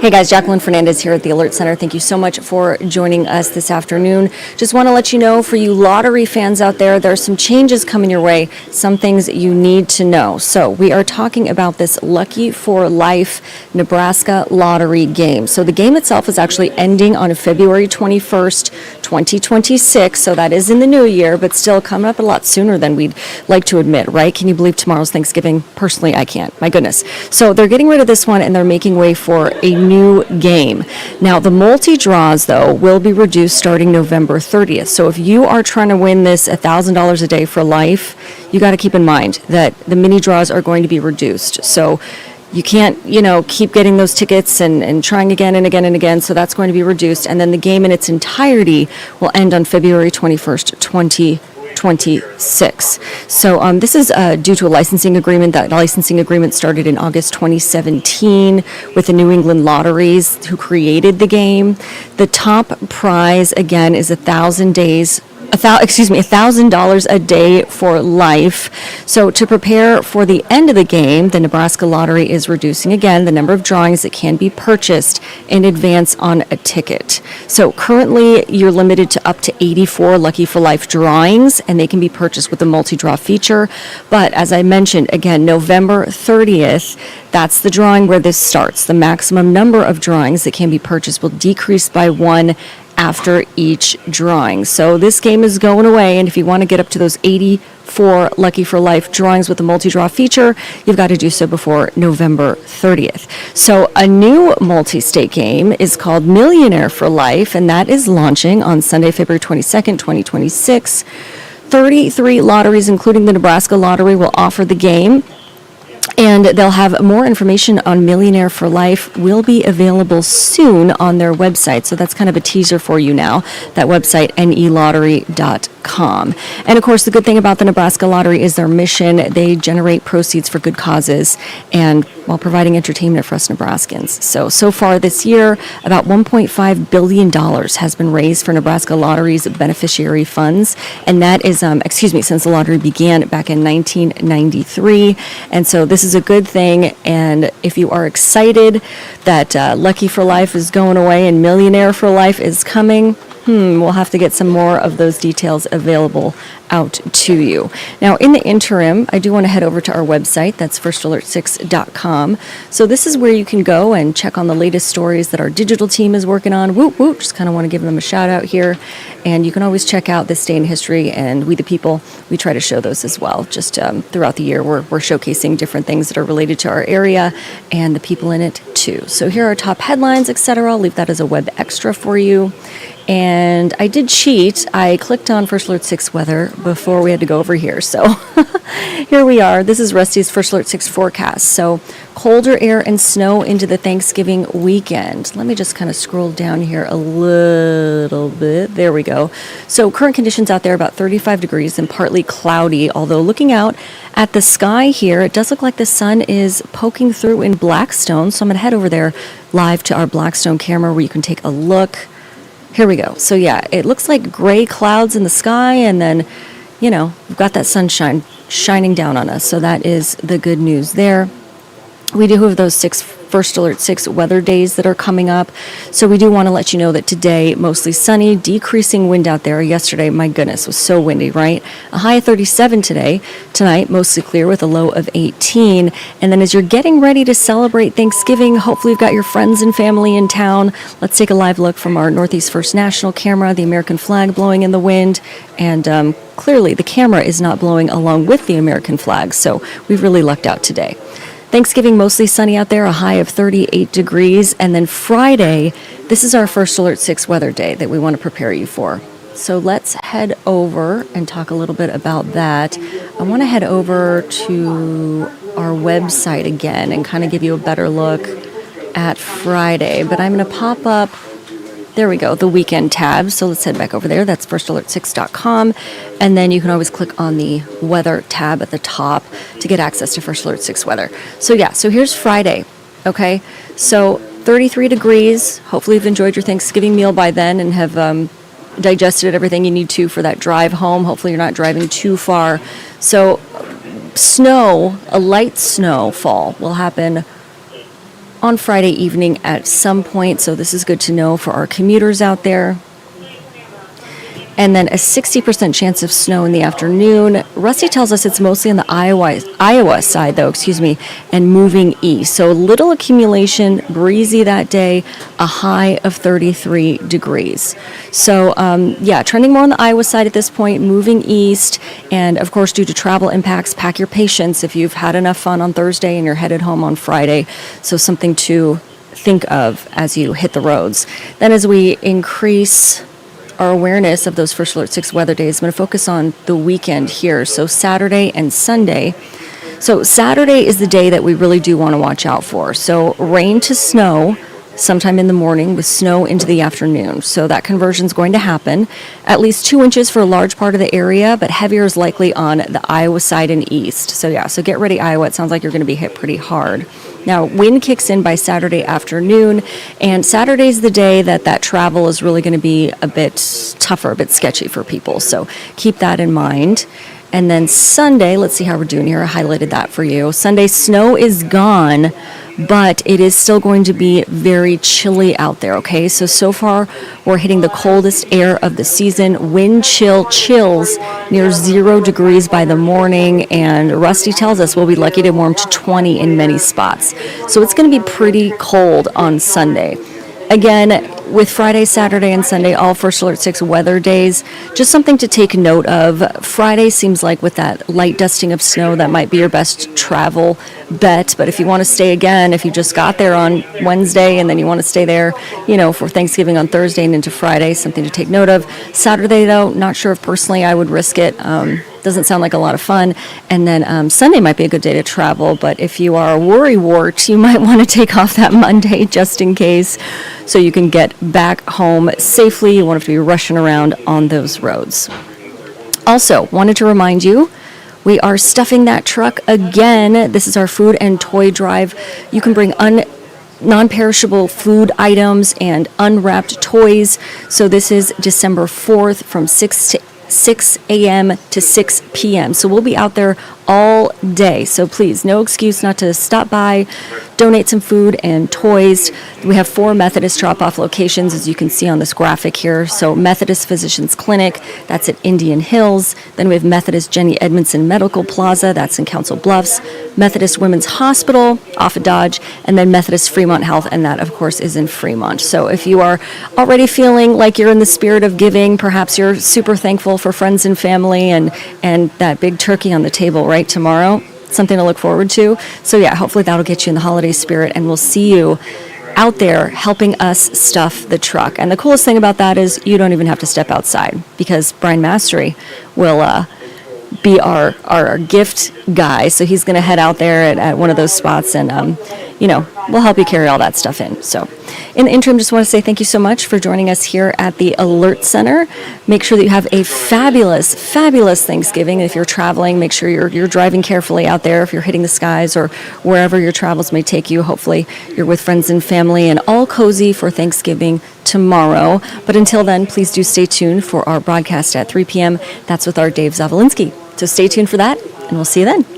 Hey guys, Jacqueline Fernandez here at the Alert Center. Thank you so much for joining us this afternoon. Just want to let you know, for you lottery fans out there are some changes coming your way, some things you need to know. So we are talking about this Lucky for Life Nebraska Lottery game. So the game itself is actually ending on February 21st, 2026. So that is in the new year, but still coming up a lot sooner than we'd like to admit, right? Can you believe tomorrow's Thanksgiving? Personally, I can't. My goodness. So they're getting rid of this one and they're making way for a new game. Now, the multi-draws, though, will be reduced starting November 30th. So if you are trying to win this $1,000 a day for life, you got to keep in mind that the mini draws are going to be reduced. So you can't, keep getting those tickets and trying again and again and again. So that's going to be reduced. And then the game in its entirety will end on February 21st, 2026. So this is due to a licensing agreement. That licensing agreement started in August 2017 with the New England Lotteries, who created the game. The top prize, again, is $1,000 a day for life. So to prepare for the end of the game, the Nebraska Lottery is reducing again the number of drawings that can be purchased in advance on a ticket. So currently you're limited to up to 84 Lucky for Life drawings, and they can be purchased with the multi-draw feature. But as I mentioned, again, November 30th, that's the drawing where this starts. The maximum number of drawings that can be purchased will decrease by one after each drawing. So this game is going away, and if you want to get up to those 84 Lucky for Life drawings with the multi-draw feature, you've got to do so before November 30th. So a new multi-state game is called Millionaire for Life, and that is launching on Sunday, February 22nd, 2026. 33 lotteries, including the Nebraska Lottery, will offer the game. And they'll have more information on Millionaire for Life will be available soon on their website. So that's kind of a teaser for you now, that website, nelottery.com. And of course, the good thing about the Nebraska Lottery is their mission. They generate proceeds for good causes and while providing entertainment for us Nebraskans. So far this year, about $1.5 billion has been raised for Nebraska Lottery's beneficiary funds. And that is, since the lottery began back in 1993. And so this is a good thing. And if you are excited that Lucky for Life is going away and Millionaire for Life is coming, we'll have to get some more of those details available out to you. Now, in the interim, I do want to head over to our website. That's firstalert6.com. So this is where you can go and check on the latest stories that our digital team is working on. Woot, woot. Just kind of want to give them a shout out here. And you can always check out This Day in History and We the People. We try to show those as well. Just throughout the year, we're showcasing different things that are related to our area and the people in it too. So here are top headlines, etc. I'll leave that as a web extra for you. And I did cheat. I clicked on First Alert 6 weather before we had to go over here. So here we are. This is Rusty's First Alert 6 forecast. So colder air and snow into the Thanksgiving weekend. Let me just kind of scroll down here a little bit. There we go. So current conditions out there about 35 degrees and partly cloudy. Although looking out at the sky here, it does look like the sun is poking through in Blackstone. So I'm going to head over there live to our Blackstone camera where you can take a look. Here we go. So yeah, it looks like gray clouds in the sky, and then, we've got that sunshine shining down on us. So that is the good news there. We do have those First Alert 6 weather days that are coming up. So we do want to let you know that today, mostly sunny, decreasing wind out there. Yesterday, my goodness, was so windy, right? A high of 37 today. Tonight, mostly clear with a low of 18. And then as you're getting ready to celebrate Thanksgiving, hopefully you've got your friends and family in town. Let's take a live look from our Northeast First National camera, the American flag blowing in the wind. And clearly, the camera is not blowing along with the American flag. So we've really lucked out today. Thanksgiving, mostly sunny out there, a high of 38 degrees. And then Friday, this is our First Alert 6 weather day that we want to prepare you for. So let's head over and talk a little bit about that. I want to head over to our website again and kind of give you a better look at Friday. But I'm going to pop up, there we go, the weekend tab. So let's head back over there. That's firstalert6.com. And then you can always click on the weather tab at the top to get access to First Alert 6 weather. So yeah, so here's Friday, okay? So 33 degrees. Hopefully you've enjoyed your Thanksgiving meal by then and have digested everything you need to for that drive home. Hopefully you're not driving too far. So snow, a light snowfall will happen on Friday evening at some point. So this is good to know for our commuters out there. And then a 60% chance of snow in the afternoon. Rusty tells us it's mostly on the Iowa side, though, and moving east. So little accumulation, breezy that day, a high of 33 degrees. So, trending more on the Iowa side at this point, moving east. And, of course, due to travel impacts, pack your patience if you've had enough fun on Thursday and you're headed home on Friday. So something to think of as you hit the roads. Then as we increase our awareness of those First Alert 6 weather days, I'm going to focus on the weekend here. So Saturday and Sunday. So Saturday is the day that we really do want to watch out for. So rain to snow sometime in the morning with snow into the afternoon. So that conversion is going to happen. At least 2 inches for a large part of the area, but heavier is likely on the Iowa side and east. So get ready, Iowa. It sounds like you're going to be hit pretty hard. Now, wind kicks in by Saturday afternoon, and Saturday's the day that travel is really going to be a bit tougher, a bit sketchy for people. So keep that in mind. And then Sunday, let's see how we're doing here. I highlighted that for you. Sunday, snow is gone, but it is still going to be very chilly out there, okay? So far, we're hitting the coldest air of the season. Wind chills near 0 degrees by the morning, and Rusty tells us we'll be lucky to warm to 20 in many spots. So it's going to be pretty cold on Sunday. Again, with Friday, Saturday, and Sunday, all First Alert 6 weather days, just something to take note of. Friday seems like with that light dusting of snow, that might be your best travel bet. But if you want to stay again, if you just got there on Wednesday and then you want to stay there, for Thanksgiving on Thursday and into Friday, something to take note of. Saturday, though, not sure if personally I would risk it. Doesn't sound like a lot of fun. And then Sunday might be a good day to travel, but if you are a worrywart, you might want to take off that Monday just in case, so you can get back home safely. You won't have to be rushing around on those roads. Also, wanted to remind you, we are stuffing that truck again. This is our food and toy drive. You can bring non-perishable food items and unwrapped toys. So this is December 4th from 6 a.m. to 6 p.m. So we'll be out there all day. So please, no excuse not to stop by, donate some food and toys. We have 4 Methodist drop-off locations, as you can see on this graphic here. So Methodist Physicians Clinic, that's at Indian Hills. Then we have Methodist Jenny Edmondson Medical Plaza, that's in Council Bluffs. Methodist Women's Hospital off of Dodge, and then Methodist Fremont Health, and that, of course, is in Fremont. So if you are already feeling like you're in the spirit of giving, perhaps you're super thankful for friends and family and that big turkey on the table, right, tomorrow, something to look forward to. So hopefully that'll get you in the holiday spirit, and we'll see you out there helping us stuff the truck. And the coolest thing about that is you don't even have to step outside, because Brian Mastery will be our gift guy. So he's going to head out there at one of those spots, and we'll help you carry all that stuff in. So in the interim, just want to say thank you so much for joining us here at the Alert Center. Make sure that you have a fabulous, fabulous Thanksgiving. If you're traveling, make sure you're driving carefully out there. If you're hitting the skies or wherever your travels may take you, hopefully you're with friends and family and all cozy for Thanksgiving tomorrow. But until then, please do stay tuned for our broadcast at 3 p.m. That's with our Dave Zavolinsky. So stay tuned for that, and we'll see you then.